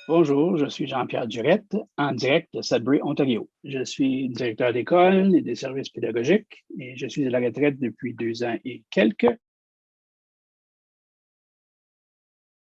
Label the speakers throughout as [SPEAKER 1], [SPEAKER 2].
[SPEAKER 1] Bonjour, je suis Jean-Pierre Durette, en direct de Sudbury, Ontario. Je suis directeur d'école et des services pédagogiques et je suis à la retraite depuis 2 ans et quelques.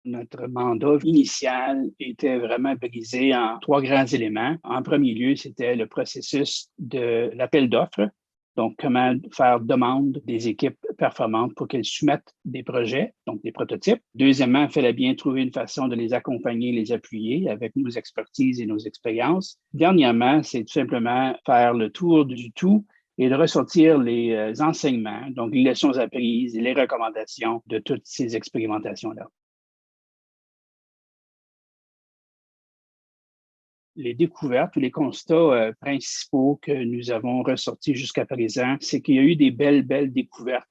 [SPEAKER 1] Notre mandat initial était vraiment brisé en trois grands éléments. En premier lieu, c'était le processus de l'appel d'offres. Donc, comment faire demande des équipes performantes pour qu'elles soumettent des projets, donc des prototypes. Deuxièmement, il fallait bien trouver une façon de les accompagner, les appuyer avec nos expertises et nos expériences. Dernièrement, c'est tout simplement faire le tour du tout et de ressortir les enseignements, donc les leçons apprises et les recommandations de toutes ces expérimentations-là. Les découvertes ou les constats principaux que nous avons ressortis jusqu'à présent, c'est qu'il y a eu des belles découvertes,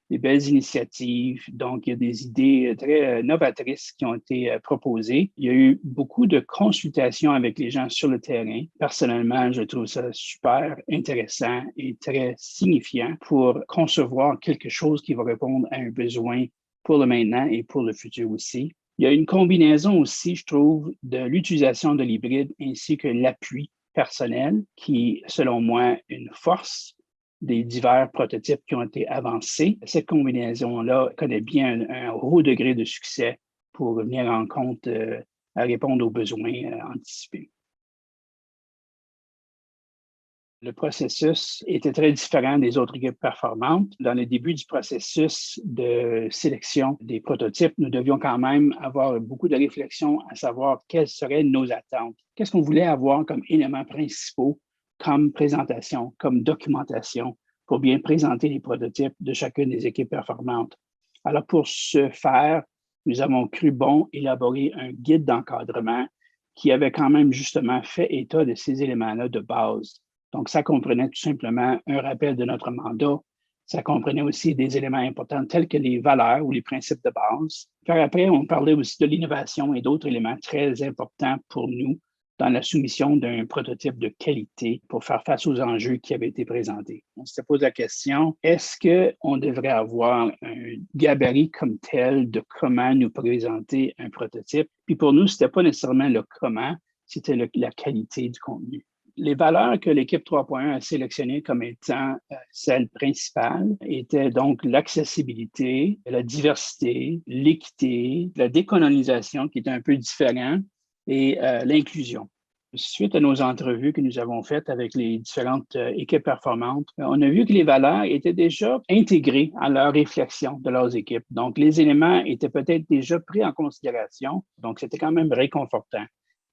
[SPEAKER 1] des belles initiatives. Donc, il y a des idées très novatrices qui ont été proposées. Il y a eu beaucoup de consultations avec les gens sur le terrain. Personnellement, je trouve ça super intéressant et très signifiant pour concevoir quelque chose qui va répondre à un besoin pour le maintenant et pour le futur aussi. Il y a une combinaison aussi, je trouve, de l'utilisation de l'hybride ainsi que l'appui personnel qui, selon moi, une force des divers prototypes qui ont été avancés. Cette combinaison-là connaît bien un haut degré de succès pour venir en compte à répondre aux besoins anticipés. Le processus était très différent des autres équipes performantes. Dans le début du processus de sélection des prototypes, nous devions quand même avoir beaucoup de réflexion à savoir quelles seraient nos attentes. Qu'est-ce qu'on voulait avoir comme éléments principaux, comme présentation, comme documentation, pour bien présenter les prototypes de chacune des équipes performantes. Alors, pour ce faire, nous avons cru bon élaborer un guide d'encadrement qui avait quand même justement fait état de ces éléments-là de base. Donc, ça comprenait tout simplement un rappel de notre mandat. Ça comprenait aussi des éléments importants tels que les valeurs ou les principes de base. Puis après, on parlait aussi de l'innovation et d'autres éléments très importants pour nous dans la soumission d'un prototype de qualité pour faire face aux enjeux qui avaient été présentés. On se pose la question, est-ce qu'on devrait avoir un gabarit comme tel de comment nous présenter un prototype? Puis pour nous, ce n'était pas nécessairement le comment, c'était la qualité du contenu. Les valeurs que l'équipe 3.1 a sélectionnées comme étant celles principales étaient donc l'accessibilité, la diversité, l'équité, la décolonisation qui est un peu différent et l'inclusion. Suite à nos entrevues que nous avons faites avec les différentes équipes performantes, on a vu que les valeurs étaient déjà intégrées à leur réflexion de leurs équipes. Donc, les éléments étaient peut-être déjà pris en considération. Donc, c'était quand même réconfortant.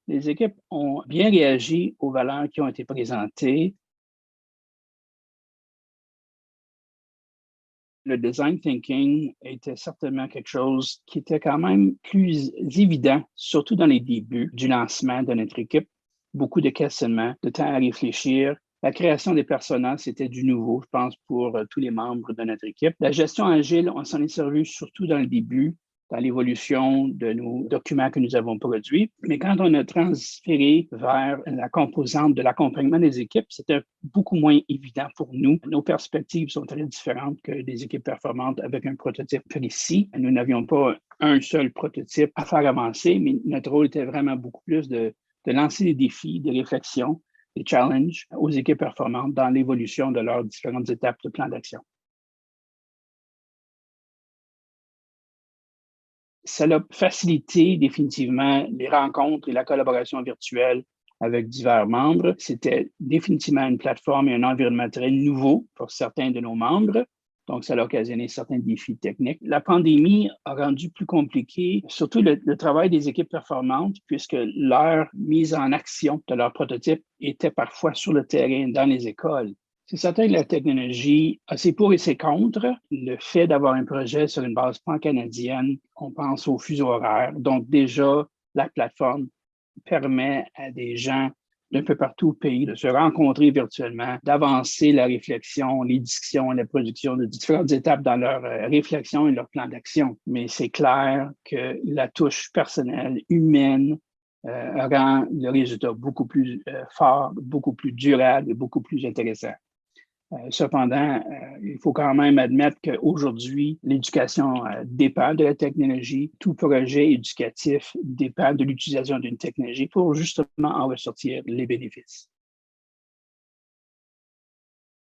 [SPEAKER 1] Les équipes ont bien réagi aux valeurs qui ont été présentées. Le design thinking était certainement quelque chose qui était quand même plus évident, surtout dans les débuts du lancement de notre équipe. Beaucoup de questionnements, de temps à réfléchir. La création des personnages, c'était du nouveau, je pense, pour tous les membres de notre équipe. La gestion agile, on s'en est servi surtout dans le début, dans l'évolution de nos documents que nous avons produits. Mais quand on a transféré vers la composante de l'accompagnement des équipes, c'était beaucoup moins évident pour nous. Nos perspectives sont très différentes que des équipes performantes avec un prototype précis. Nous n'avions pas un seul prototype à faire avancer, mais notre rôle était vraiment beaucoup plus de lancer des défis, des réflexions, des challenges aux équipes performantes dans l'évolution de leurs différentes étapes de plan d'action. Ça a facilité définitivement les rencontres et la collaboration virtuelle avec divers membres. C'était définitivement une plateforme et un environnement très nouveau pour certains de nos membres. Donc, ça a occasionné certains défis techniques. La pandémie a rendu plus compliqué, surtout le travail des équipes performantes, puisque leur mise en action de leurs prototypes était parfois sur le terrain, dans les écoles. C'est certain que la technologie a ses pour et ses contre. Le fait d'avoir un projet sur une base pan-canadienne, on pense au fuseau horaire. Donc, déjà, la plateforme permet à des gens d'un peu partout au pays de se rencontrer virtuellement, d'avancer la réflexion, les discussions, la production de différentes étapes dans leur réflexion et leur plan d'action. Mais c'est clair que la touche personnelle, humaine, rend le résultat beaucoup plus fort, beaucoup plus durable et beaucoup plus intéressant. Cependant, il faut quand même admettre qu'aujourd'hui, l'éducation dépend de la technologie. Tout projet éducatif dépend de l'utilisation d'une technologie pour justement en ressortir les bénéfices.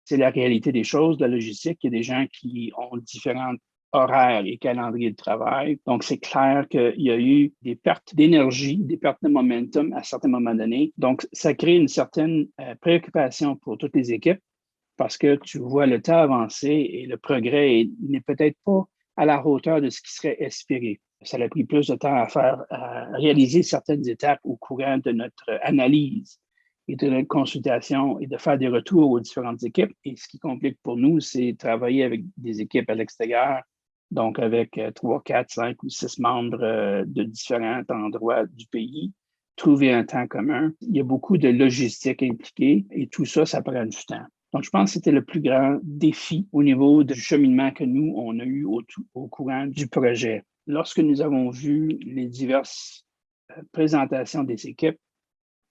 [SPEAKER 1] C'est la réalité des choses, de la logistique. Il y a des gens qui ont différents horaires et calendriers de travail. Donc, c'est clair qu'il y a eu des pertes d'énergie, des pertes de momentum à certains moments donnés. Donc, ça crée une certaine préoccupation pour toutes les équipes parce que tu vois le temps avancer et le progrès n'est peut-être pas à la hauteur de ce qui serait espéré. Ça a pris plus de temps à réaliser certaines étapes au courant de notre analyse et de notre consultation et de faire des retours aux différentes équipes. Et ce qui complique pour nous, c'est travailler avec des équipes à l'extérieur, donc avec 3, 4, 5 ou 6 membres de différents endroits du pays, trouver un temps commun. Il y a beaucoup de logistique impliquée et tout ça, ça prend du temps. Donc, je pense que c'était le plus grand défi au niveau du cheminement que nous, on a eu au courant du projet. Lorsque nous avons vu les diverses présentations des équipes,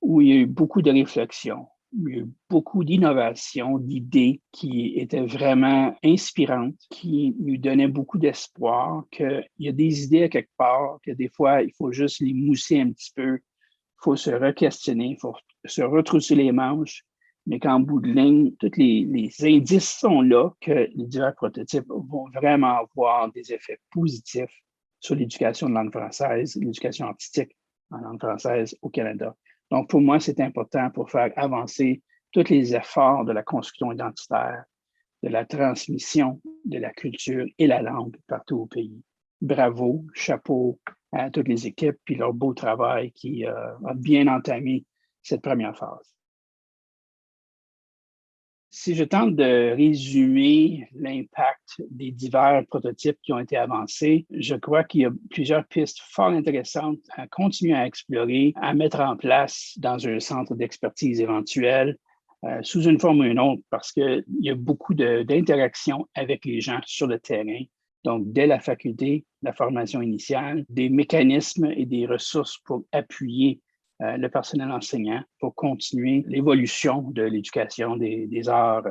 [SPEAKER 1] où il y a eu beaucoup de réflexions, il y a eu beaucoup d'innovations, d'idées qui étaient vraiment inspirantes, qui nous donnaient beaucoup d'espoir, qu'il y a des idées à quelque part, que des fois, il faut juste les mousser un petit peu, il faut se re-questionner, il faut se retrousser les manches, mais qu'en bout de ligne, tous les indices sont là que les divers prototypes vont vraiment avoir des effets positifs sur l'éducation de langue française, l'éducation artistique en langue française au Canada. Donc, pour moi, c'est important pour faire avancer tous les efforts de la construction identitaire, de la transmission de la culture et la langue partout au pays. Bravo, chapeau à toutes les équipes et leur beau travail qui a bien entamé cette première phase. Si je tente de résumer l'impact des divers prototypes qui ont été avancés, je crois qu'il y a plusieurs pistes fort intéressantes à continuer à explorer, à mettre en place dans un centre d'expertise éventuel, sous une forme ou une autre, parce qu'il y a beaucoup d'interactions avec les gens sur le terrain. Donc, dès la faculté, la formation initiale, des mécanismes et des ressources pour appuyer le personnel enseignant pour continuer l'évolution de l'éducation des arts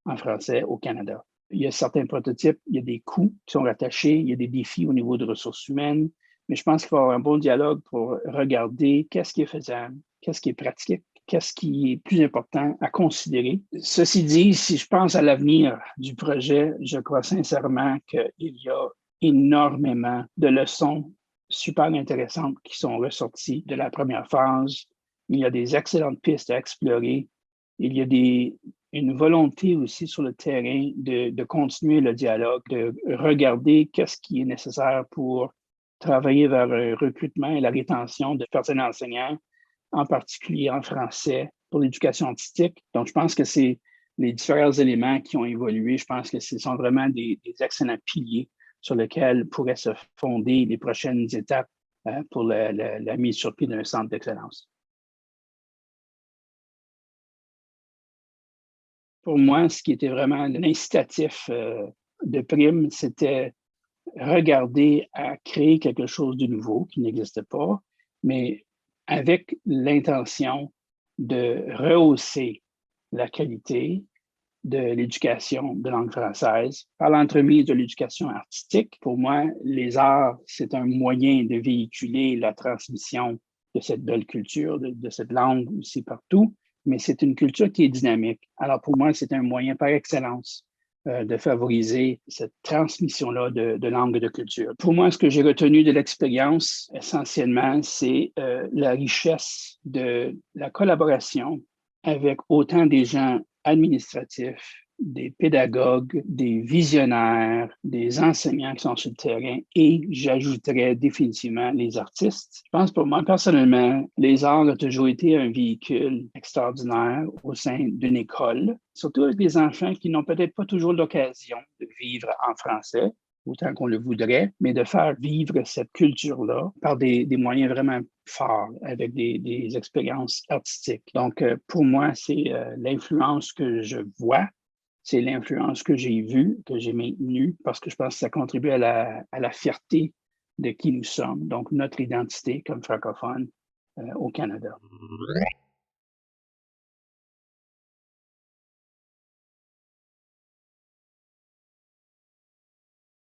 [SPEAKER 1] en français au Canada. Il y a certains prototypes, il y a des coûts qui sont rattachés, il y a des défis au niveau de ressources humaines, mais je pense qu'il faut avoir un bon dialogue pour regarder qu'est-ce qui est faisable, qu'est-ce qui est pratique, qu'est-ce qui est plus important à considérer. Ceci dit, si je pense à l'avenir du projet, je crois sincèrement qu'il y a énormément de leçons super intéressantes qui sont ressorties de la première phase. Il y a des excellentes pistes à explorer. Il y a une volonté aussi sur le terrain de continuer le dialogue, de regarder qu'est-ce qui est nécessaire pour travailler vers le recrutement et la rétention de personnel enseignants, en particulier en français, pour l'éducation artistique. Donc, je pense que c'est les différents éléments qui ont évolué. Je pense que ce sont vraiment des excellents piliers sur lesquels pourraient se fonder les prochaines étapes pour la mise sur pied d'un centre d'excellence. Pour moi, ce qui était vraiment l'incitatif de prime, c'était regarder à créer quelque chose de nouveau qui n'existe pas, mais avec l'intention de rehausser la qualité de l'éducation de langue française par l'entremise de l'éducation artistique. Pour moi, les arts, c'est un moyen de véhiculer la transmission de cette belle culture, de cette langue aussi partout, mais c'est une culture qui est dynamique. Alors pour moi, c'est un moyen par excellence de favoriser cette transmission-là de langue et de culture. Pour moi, ce que j'ai retenu de l'expérience, essentiellement, c'est la richesse de la collaboration avec autant des gens administratifs, des pédagogues, des visionnaires, des enseignants qui sont sur le terrain et j'ajouterais définitivement les artistes. Je pense pour moi, personnellement, les arts ont toujours été un véhicule extraordinaire au sein d'une école, surtout avec des enfants qui n'ont peut-être pas toujours l'occasion de vivre en français, autant qu'on le voudrait, mais de faire vivre cette culture-là par des moyens vraiment forts, avec des expériences artistiques. Donc, pour moi, c'est l'influence que je vois, c'est l'influence que j'ai vue, que j'ai maintenue, parce que je pense que ça contribue à la fierté de qui nous sommes, donc notre identité comme francophones au Canada.